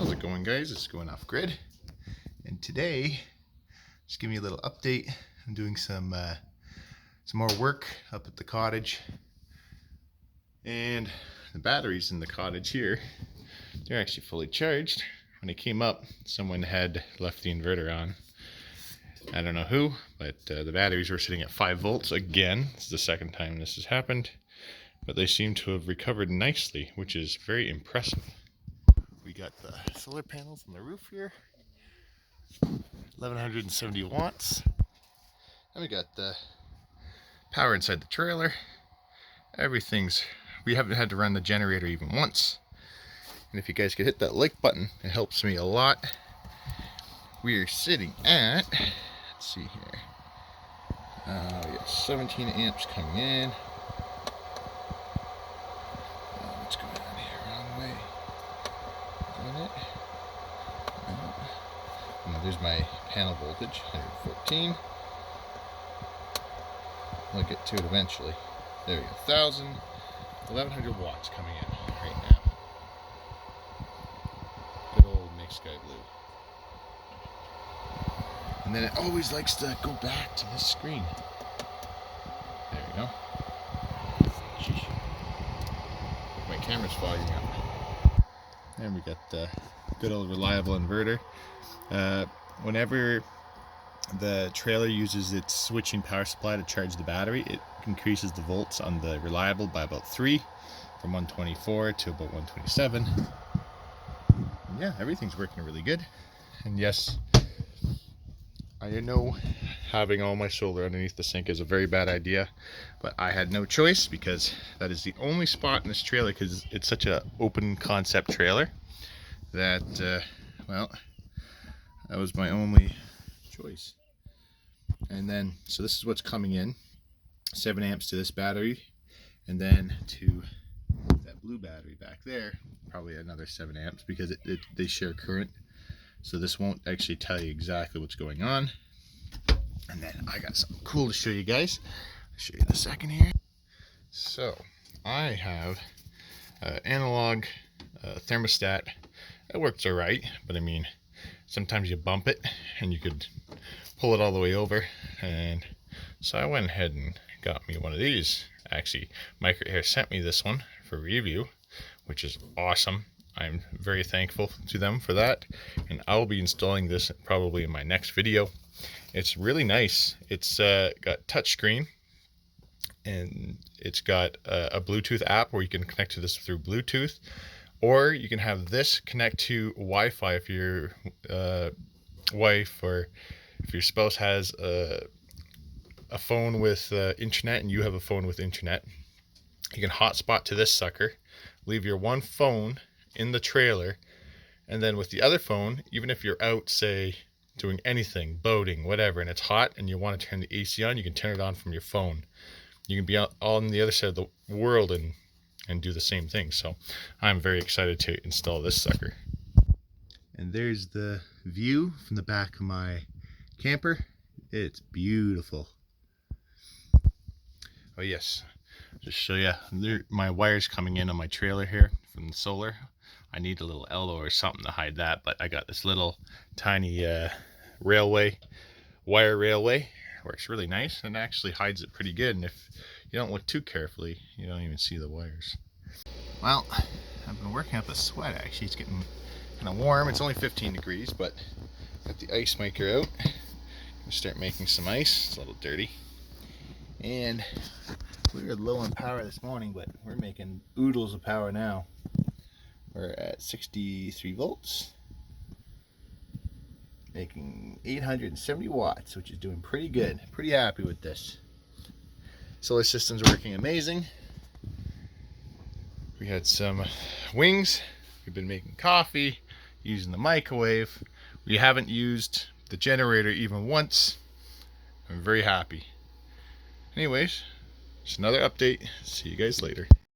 How's it going, guys? It's Going Off Grid, and today just give me a little update. I'm doing some more work up at the cottage, and the batteries in the cottage here, they're actually fully charged. When I came up, someone had left the inverter on. I don't know who, but the batteries were sitting at 5 volts again. This is the second time this has happened, but they seem to have recovered nicely, which is very impressive. We got the solar panels on the roof here, 1170 watts. And we got the power inside the trailer. We haven't had to run the generator even once. And if you guys could hit that like button, it helps me a lot. We are sitting at, let's see here, we got 17 amps coming in. What's going on here? Wrong way. It? No. There's my panel voltage, 114. I'll get to it eventually. There we go, 1100 watts coming in right now. Good old Nick Sky Blue. And then it always likes to go back to this screen. There we go. Sheesh. My camera's fogging up. And we got the good old reliable inverter. Whenever the trailer uses its switching power supply to charge the battery, it increases the volts on the reliable by about 3, from 124 to about 127. And yeah, everything's working really good. And yes, I know having all my solar underneath the sink is a very bad idea, but I had no choice because that is the only spot in this trailer, because it's such an open concept trailer that, well, that was my only choice. And then, so this is what's coming in, 7 amps to this battery, and then to that blue battery back there, probably another 7 amps, because they share current. So this won't actually tell you exactly what's going on. And then I got something cool to show you guys. I'll show you in a second here. So I have an analog thermostat. It works all right, but I mean, sometimes you bump it and you could pull it all the way over. And so I went ahead and got me one of these. Actually, Microair sent me this one for review, which is awesome. I'm very thankful to them for that, and I'll be installing this probably in my next video. It's really nice. It's got touchscreen, and it's got a Bluetooth app where you can connect to this through Bluetooth, or you can have this connect to Wi-Fi if your wife or if your spouse has a phone with internet and you have a phone with internet. You can hotspot to this sucker, leave your one phone in the trailer, and then with the other phone, even if you're out, say, doing anything, boating, whatever, and it's hot and you want to turn the AC on, you can turn it on from your phone. You can be out on the other side of the world and do the same thing. So I'm very excited to install this sucker. And there's the view from the back of my camper. It's beautiful. Oh yes, just show you my wires coming in on my trailer here from the solar. I need a little elbow or something to hide that, but I got this little tiny wire railway. Works really nice and actually hides it pretty good, and if you don't look too carefully, you don't even see the wires. Well, I've been working up a sweat actually. It's getting kind of warm. It's only 15 degrees, but got the ice maker out. Gonna start making some ice. It's a little dirty. And we were low on power this morning, but we're making oodles of power now. We're at 63 volts, making 870 watts, which is doing pretty good. Pretty happy with this. Solar system's working amazing. We had some wings. We've been making coffee, using the microwave. We haven't used the generator even once. I'm very happy. Anyways, just another update. See you guys later.